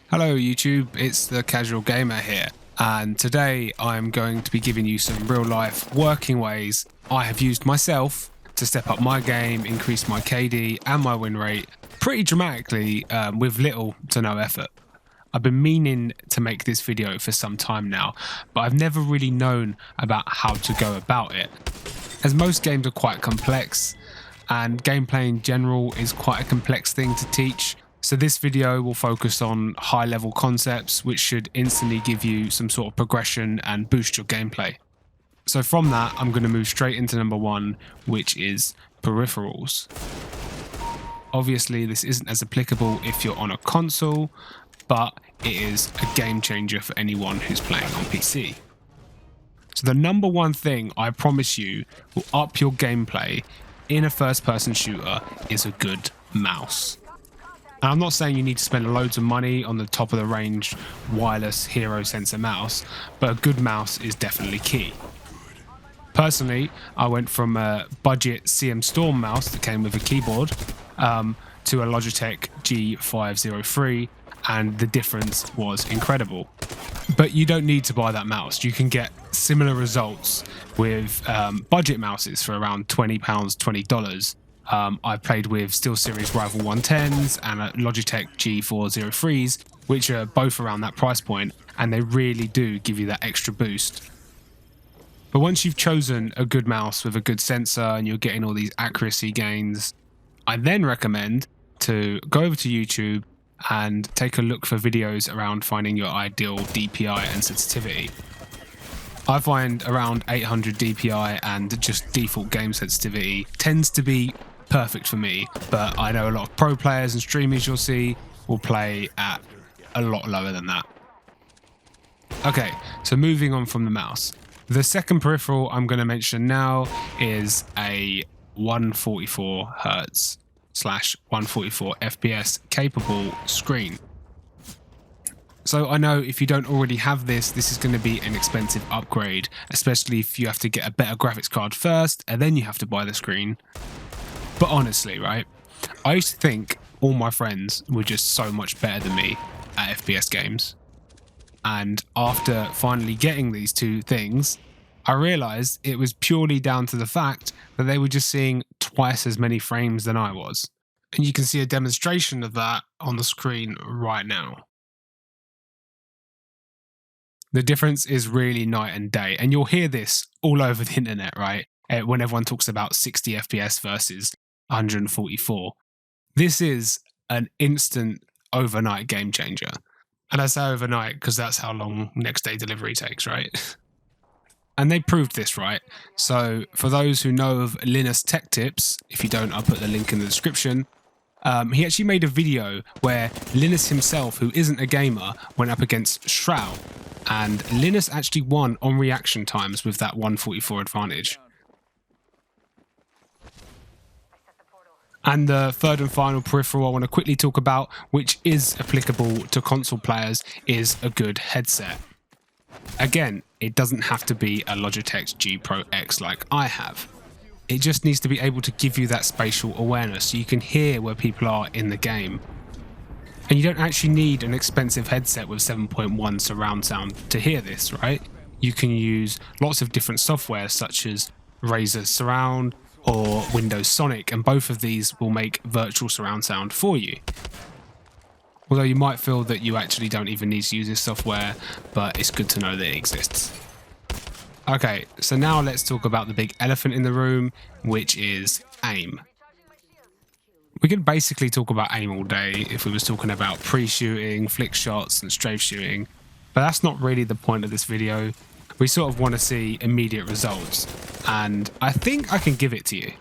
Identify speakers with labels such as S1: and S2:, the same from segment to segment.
S1: Hello YouTube, it's the Casual Gamer here, and today I'm going to be giving you some real life working ways I have used myself to step up my game, increase my KD and my win rate pretty dramatically with little to no effort. I've been meaning to make this video for some time now, but I've never really known about how to go about it, as most games are quite complex and gameplay in general is quite a complex thing to teach. So this video will focus on high level concepts which should instantly give you some sort of progression and boost your gameplay. So from that, I'm going to move straight into number one, which is peripherals. Obviously this isn't as applicable if you're on a console, but it is a game changer for anyone who's playing on PC. So the number one thing I promise you will up your gameplay in a first person shooter is a good mouse. And I'm not saying you need to spend loads of money on the top of the range wireless hero sensor mouse, but a good mouse is definitely key. Personally, I went from a budget CM Storm mouse that came with a keyboard to a Logitech G503, and the difference was incredible. But you don't need to buy that mouse. You can get similar results with budget mouses for around £20, $20. I played with Steelseries Rival 110s and a Logitech G403s, which are both around that price point, and they really do give you that extra boost. But once you've chosen a good mouse with a good sensor and you're getting all these accuracy gains, I then recommend to go over to YouTube and take a look for videos around finding your ideal DPI and sensitivity. I find around 800 DPI and just default game sensitivity tends to be perfect for me, but I know a lot of pro players and streamers you'll see will play at a lot lower than that. Okay, so moving on from the mouse. The second peripheral I'm going to mention now is a 144 Hz / 144 FPS capable screen. So I know if you don't already have this is going to be an expensive upgrade, especially if you have to get a better graphics card first and then you have to buy the screen. But honestly, right, I used to think all my friends were just so much better than me at FPS games. And after finally getting these two things, I realized it was purely down to the fact that they were just seeing twice as many frames than I was. And you can see a demonstration of that on the screen right now. The difference is really night and day, and you'll hear this all over the internet, right? When everyone talks about 60 FPS versus 144. This is an instant overnight game changer. And I say overnight because that's how long next day delivery takes, right? And they proved this, right? So for those who know of Linus Tech Tips, if you don't, I'll put the link in the description. He actually made a video where Linus himself, who isn't a gamer, went up against Shroud. And Linus actually won on reaction times with that 144 advantage. And the third and final peripheral I want to quickly talk about, which is applicable to console players, is a good headset. Again, it doesn't have to be a Logitech G Pro X like I have. It just needs to be able to give you that spatial awareness so you can hear where people are in the game. And you don't actually need an expensive headset with 7.1 surround sound to hear this, right? You can use lots of different software such as Razer Surround or Windows Sonic, and both of these will make virtual surround sound for you. Although you might feel that you actually don't even need to use this software, but it's good to know that it exists. Okay, so now let's talk about the big elephant in the room, which is aim. We could basically talk about aim all day if we was talking about pre-shooting, flick shots and strafe shooting, but that's not really the point of this video. We sort of want to see immediate results, and I think I can give it to you.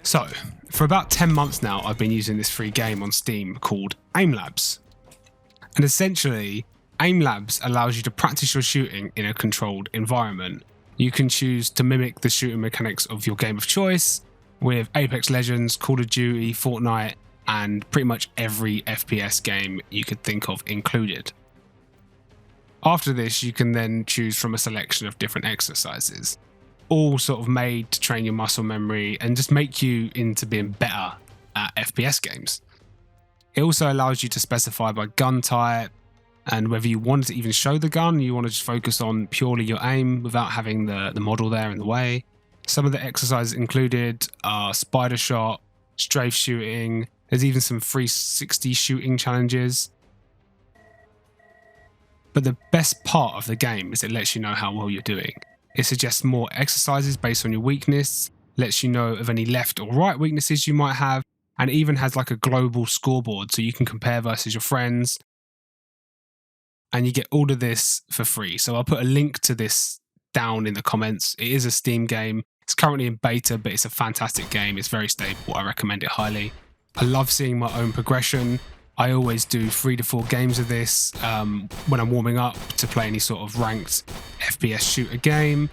S1: So, for about 10 months now, I've been using this free game on Steam called Aimlabs. And essentially, Aimlabs allows you to practice your shooting in a controlled environment. You can choose to mimic the shooting mechanics of your game of choice, with Apex Legends, Call of Duty, Fortnite, and pretty much every FPS game you could think of included. After this, you can then choose from a selection of different exercises, all sort of made to train your muscle memory and just make you into being better at FPS games. It also allows you to specify by gun type and whether you want to even show the gun, you want to just focus on purely your aim without having the model there in the way. Some of the exercises included are spider shot, strafe shooting, there's even some 360 shooting challenges. But the best part of the game is it lets you know how well you're doing. It suggests more exercises based on your weakness, lets you know of any left or right weaknesses you might have, and even has like a global scoreboard so you can compare versus your friends. And you get all of this for free. So I'll put a link to this down in the comments. It is a Steam game. It's currently in beta, but it's a fantastic game. It's very stable. I recommend it highly. I love seeing my own progression. I always do 3 to 4 games of this when I'm warming up to play any sort of ranked FPS shooter game.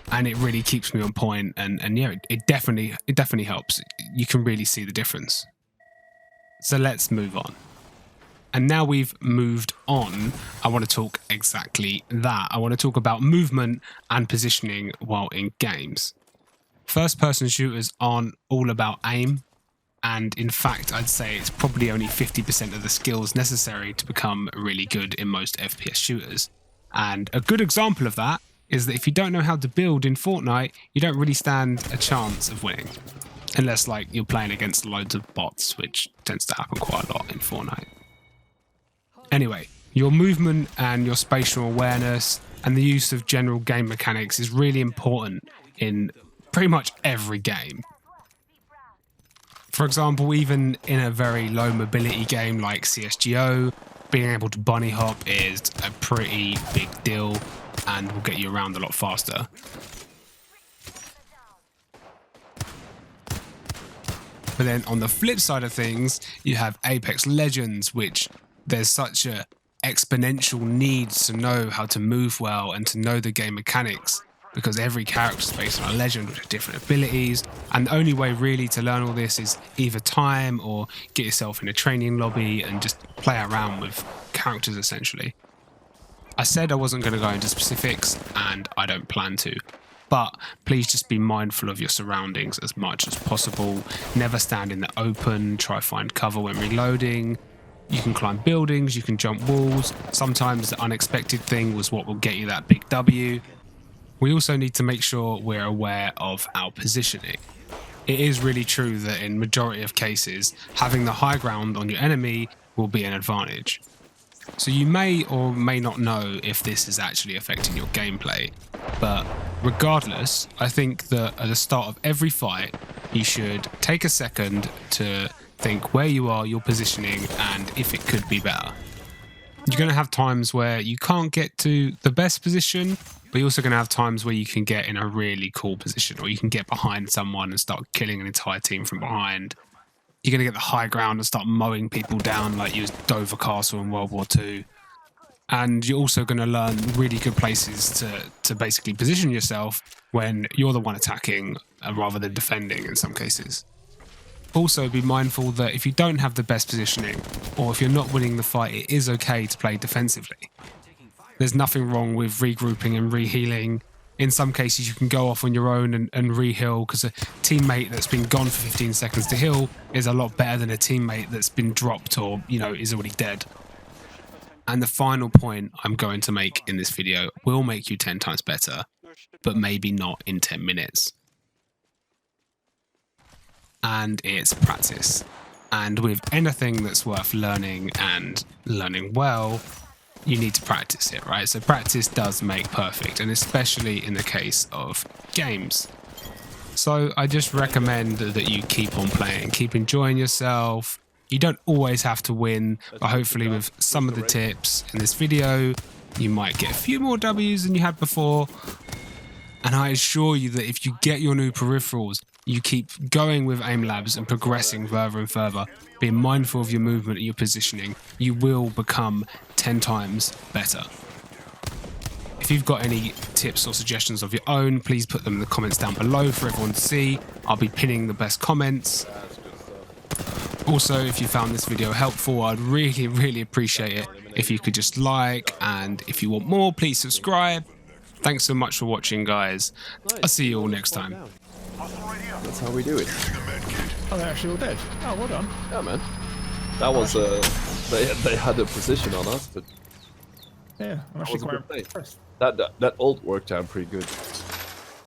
S1: And it really keeps me on point. And yeah, it definitely helps. You can really see the difference. So let's move on. And now we've moved on, I want to talk exactly that. I want to talk about movement and positioning while in games. First-person shooters aren't all about aim, and in fact, I'd say it's probably only 50% of the skills necessary to become really good in most FPS shooters. And a good example of that is that if you don't know how to build in Fortnite, you don't really stand a chance of winning. Unless, like, you're playing against loads of bots, which tends to happen quite a lot in Fortnite. Anyway, your movement and your spatial awareness and the use of general game mechanics is really important in pretty much every game. For example, even in a very low mobility game like CSGO, being able to bunny hop is a pretty big deal and will get you around a lot faster. But then on the flip side of things, you have Apex Legends, which there's such a exponential need to know how to move well and to know the game mechanics, because every character is based on a legend with different abilities, and the only way really to learn all this is either time or get yourself in a training lobby and just play around with characters essentially. I said I wasn't going to go into specifics, and I don't plan to, but please just be mindful of your surroundings as much as possible. Never stand in the open, try find cover when reloading. You can climb buildings, you can jump walls. Sometimes the unexpected thing was what will get you that big W. We also need to make sure we're aware of our positioning. It is really true that in majority of cases, having the high ground on your enemy will be an advantage. So you may or may not know if this is actually affecting your gameplay, but regardless, I think that at the start of every fight, you should take a second to think where you are, your positioning, and if it could be better. You're going to have times where you can't get to the best position, but you're also going to have times where you can get in a really cool position, or you can get behind someone and start killing an entire team from behind. You're going to get the high ground and start mowing people down like you was Dover Castle in World War II. And you're also going to learn really good places to basically position yourself when you're the one attacking rather than defending in some cases. Also, be mindful that if you don't have the best positioning, or if you're not winning the fight, it is okay to play defensively. There's nothing wrong with regrouping and re-healing. In some cases, you can go off on your own and re-heal, because a teammate that's been gone for 15 seconds to heal is a lot better than a teammate that's been dropped or, is already dead. And the final point I'm going to make in this video will make you 10 times better, but maybe not in 10 minutes. And it's practice. And with anything that's worth learning and learning well, you need to practice it, right? So practice does make perfect, and especially in the case of games. So I just recommend that you keep on playing, keep enjoying yourself. You don't always have to win, but hopefully with some of the tips in this video, you might get a few more W's than you had before. And I assure you that if you get your new peripherals, you keep going with Aimlabs and progressing further and further, being mindful of your movement and your positioning, you will become 10 times better. If you've got any tips or suggestions of your own, please put them in the comments down below for everyone to see. I'll be pinning the best comments. Also, if you found this video helpful, I'd really appreciate it if you could just like, and if you want more, please subscribe. Thanks so much for watching, guys. I'll see you all next time.
S2: That's how we do it.
S3: Oh, they're actually all dead. Oh, well done.
S2: Yeah, man. That was they had a position on us, but
S3: Yeah, I'm
S2: that
S3: actually
S2: was a
S3: quite
S2: good play.
S3: impressed.
S2: That ult worked out pretty good.